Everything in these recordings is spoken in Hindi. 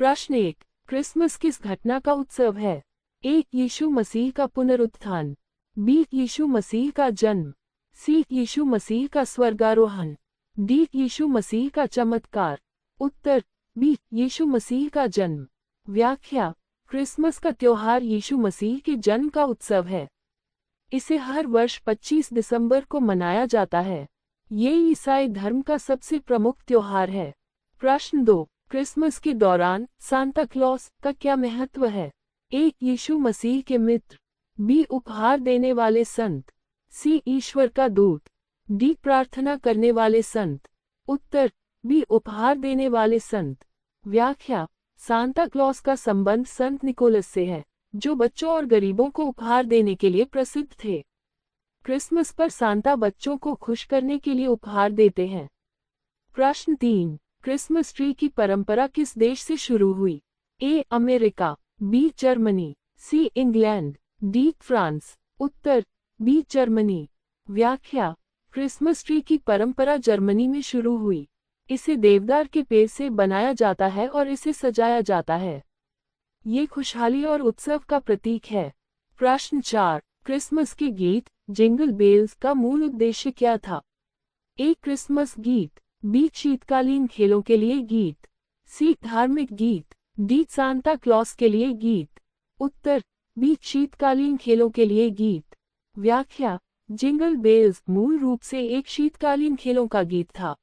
प्रश्न 1, क्रिसमस किस घटना का उत्सव है? एक, यीशु मसीह का पुनरुत्थान। बी, यीशु मसीह का जन्म। सी, यीशु मसीह का स्वर्गारोहण। डी, यीशु मसीह का चमत्कार। उत्तर बी, यीशु मसीह का जन्म। व्याख्या, क्रिसमस का त्योहार यीशु मसीह के जन्म का उत्सव है। इसे हर वर्ष 25 दिसंबर को मनाया जाता है। ये ईसाई धर्म का सबसे प्रमुख त्योहार है। प्रश्न 2, क्रिसमस के दौरान सांता क्लॉस का क्या महत्व है? एक, यीशु मसीह के मित्र। बी, उपहार देने वाले संत। सी, ईश्वर का दूत। डी, प्रार्थना करने वाले संत। उत्तर बी, उपहार देने वाले संत। व्याख्या, सांता क्लॉस का संबंध संत निकोलस से है, जो बच्चों और गरीबों को उपहार देने के लिए प्रसिद्ध थे। क्रिसमस पर सांता बच्चों को खुश करने के लिए उपहार देते हैं। प्रश्न 3, क्रिसमस ट्री की परंपरा किस देश से शुरू हुई? A, America. B, Germany. C, England. D, France. उत्तर बी, जर्मनी। व्याख्या, क्रिसमस ट्री की परंपरा जर्मनी में शुरू हुई। इसे देवदार के पेड़ से बनाया जाता है और इसे सजाया जाता है। ये खुशहाली और उत्सव का प्रतीक है। प्रश्न 4, क्रिसमस के गीत जिंगल बेल्स का मूल उद्देश्य क्या था? ए, क्रिसमस गीत। बी, शीतकालीन खेलों के लिए गीत। सी, धार्मिक गीत। डी, सांता क्लॉस के लिए गीत। उत्तर बी, शीतकालीन खेलों के लिए गीत। व्याख्या, जिंगल बेल्स मूल रूप से एक शीतकालीन खेलों का गीत था।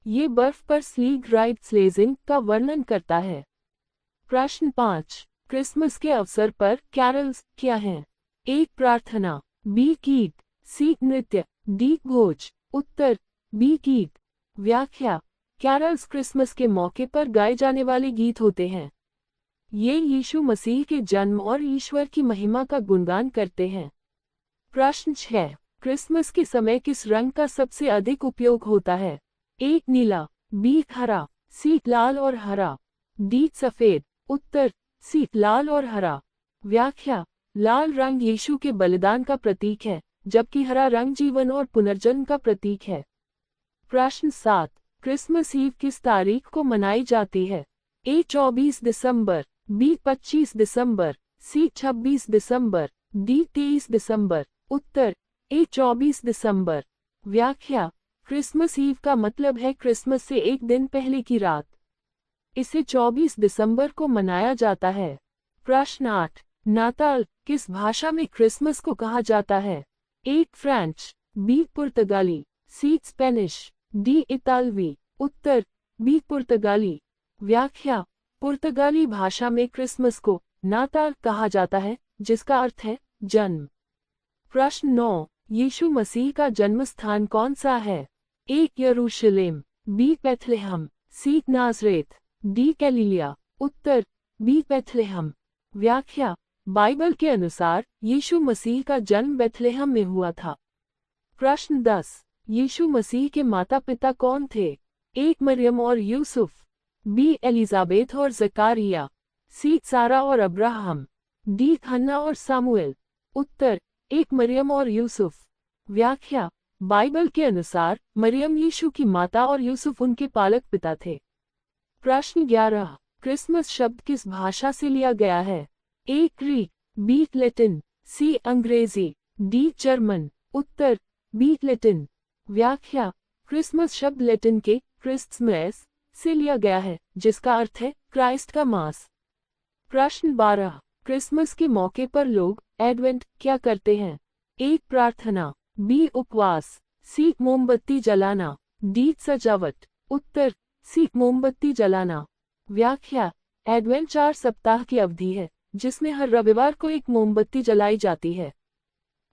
ये बर्फ पर स्लीग राइड स्लेजिंग का वर्णन करता है। प्रश्न 5, क्रिसमस के अवसर पर कैरल्स क्या हैं? एक, प्रार्थना। बी, गीत। सी, नृत्य। डी, भोज। उत्तर बी, गीत। व्याख्या, कैरल्स क्रिसमस के मौके पर गाए जाने वाले गीत होते हैं। ये यीशु मसीह के जन्म और ईश्वर की महिमा का गुणगान करते हैं। प्रश्न 6, क्रिसमस के समय किस रंग का सबसे अधिक उपयोग होता है? एक, नीला। बी, हरा। सी, लाल और हरा। डी, सफेद। उत्तर सी, लाल और हरा। व्याख्या, लाल रंग यीशु के बलिदान का प्रतीक है, जबकि हरा रंग जीवन और पुनर्जन्म का प्रतीक है। प्रश्न 7, क्रिसमस ईव किस तारीख को मनाई जाती है? ए, 24 दिसंबर। बी, 25 दिसंबर। सी, 26 दिसंबर। डी, 23 दिसंबर। उत्तर ए, 24 दिसंबर। व्याख्या, क्रिसमस ईव का मतलब है क्रिसमस से एक दिन पहले की रात। इसे 24 दिसंबर को मनाया जाता है। प्रश्न 8, नाताल किस भाषा में क्रिसमस को कहा जाता है? ए, फ्रेंच। बी, पुर्तगाली। सी, स्पेनिश। डी, इतालवी। उत्तर बी, पुर्तगाली। व्याख्या, पुर्तगाली भाषा में क्रिसमस को नाताल कहा जाता है, जिसका अर्थ है जन्म। प्रश्न 9, यीशु मसीह का जन्म स्थान कौन सा है? ए, यरूशलेम। B, Bethlehem. C, Nazareth. D, गलीलिया। उत्तर बी, बेथलेहम। व्याख्या, बाइबल के अनुसार यीशु मसीह का जन्म बेथलेहम में हुआ था। प्रश्न 10, यीशु मसीह के माता पिता कौन थे? एक, मरियम और यूसुफ। बी, एलिजाबेथ और जकारिया। सी, सारा और अब्राहम। डी, हन्ना और सामुएल। उत्तर एक, मरियम और यूसुफ। व्याख्या, बाइबल के अनुसार मरियम यीशु की माता और यूसुफ उनके पालक पिता थे। प्रश्न 11, क्रिसमस शब्द किस भाषा से लिया गया है? A, Greek. B, Latin. C, अंग्रेजी। D, German. उत्तर बी, लैटिन। व्याख्या, क्रिसमस शब्द लैटिन के क्रिस्टमस से लिया गया है, जिसका अर्थ है क्राइस्ट का मास। प्रश्न 12, क्रिसमस के मौके पर लोग एडवेंट क्या करते हैं? ए, प्रार्थना। बी, उपवास। सी, मोमबत्ती जलाना। डी, सजावट। उत्तर सी, मोमबत्ती जलाना। व्याख्या, एडवेंट 4 सप्ताह की अवधि है, जिसमें हर रविवार को एक मोमबत्ती जलाई जाती है।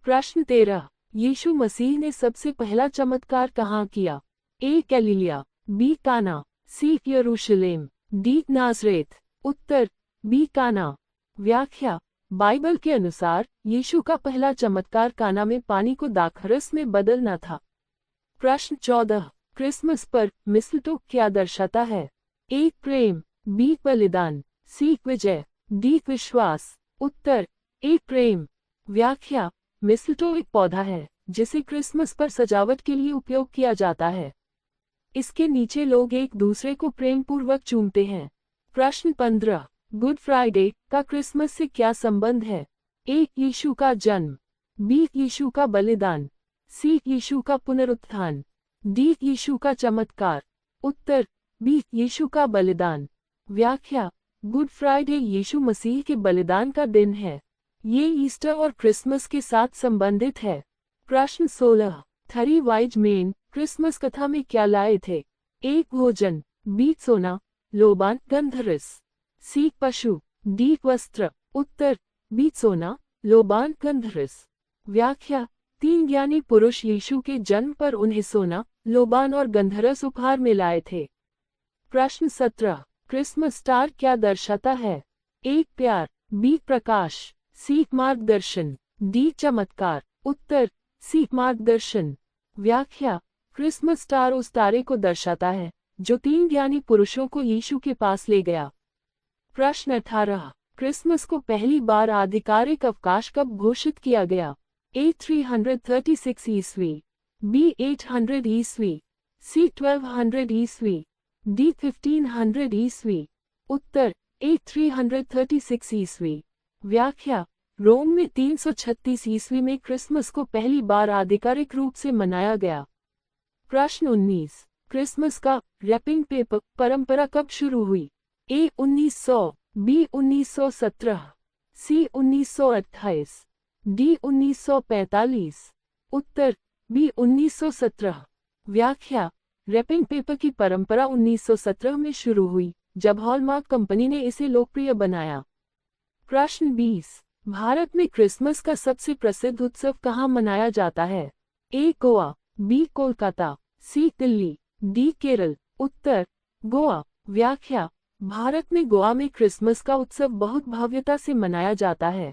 प्रश्न 13, यीशु मसीह ने सबसे पहला चमत्कार कहाँ किया? ए, गलीलिया। बी, काना। सी, यरूशलेम। डी, नाज़रेत। उत्तर बी, काना। व्याख्या, बाइबल के अनुसार यीशु का पहला चमत्कार काना में पानी को दाखरस में बदलना था। प्रश्न 14, क्रिसमस पर मिस्लटो क्या दर्शाता है? ए, प्रेम। बी, बलिदान। सी, विजय। डी, विश्वास। उत्तर ए, प्रेम। व्याख्या, मिस्लटो एक पौधा है जिसे क्रिसमस पर सजावट के लिए उपयोग किया जाता है। इसके नीचे लोग एक दूसरे को प्रेम पूर्वक चूमते हैं। प्रश्न 15। गुड फ्राइडे का क्रिसमस से क्या संबंध है? ए. यीशु का जन्म, बी. यीशु का बलिदान, सी. यीशु का पुनरुत्थान, डी. यीशु का चमत्कार। उत्तर बी. यीशु का बलिदान। व्याख्या: गुड फ्राइडे यीशु मसीह के बलिदान का दिन है। ये ईस्टर और क्रिसमस के साथ संबंधित है। प्रश्न 16। 3 वाइज मेन क्रिसमस कथा में क्या लाए थे? ए. भोजन, बी. सोना, लोबान, गंधरस, सी. पशु, डी. वस्त्र। उत्तर बी. सोना, लोबान, गंधरस। व्याख्या: 3 ज्ञानी पुरुष यीशु के जन्म पर उन्हें सोना, लोबान और गंधरस उपहार में लाए थे। प्रश्न 17। क्रिसमस स्टार क्या दर्शाता है? ए. प्यार, बी. प्रकाश, सी. मार्गदर्शन, डी. चमत्कार। उत्तर सी. मार्गदर्शन। व्याख्या: क्रिसमस स्टार उस तारे को दर्शाता है जो 3 ज्ञानी पुरुषों को यीशु के पास ले गया। प्रश्न 18। क्रिसमस को पहली बार आधिकारिक अवकाश कब घोषित किया गया? ए. 336 ईस्वी, बी. 800 ईस्वी, सी. 1200 ईस्वी, डी. 1500 ईस्वी। उत्तर ए. 336 ईस्वी। व्याख्या: रोम में 336 ईस्वी में क्रिसमस को पहली बार आधिकारिक रूप से मनाया गया। प्रश्न 19। क्रिसमस का रैपिंग पेपर परंपरा कब शुरू हुई? ए. 1900, बी. 1917, सी. 1928, डी. 1945। उत्तर बी. 1917। व्याख्या: रैपिंग पेपर की परंपरा 1917 में शुरू हुई जब हॉलमार्क कंपनी ने इसे लोकप्रिय बनाया। प्रश्न 20। भारत में क्रिसमस का सबसे प्रसिद्ध उत्सव कहाँ मनाया जाता है? ए. गोवा, बी. कोलकाता, सी. दिल्ली, डी. केरल। उत्तर गोवा। व्याख्या: भारत में गोवा में क्रिसमस का उत्सव बहुत भव्यता से मनाया जाता है।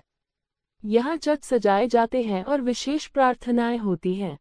यहाँ चर्च सजाए जाते हैं और विशेष प्रार्थनाएं होती हैं।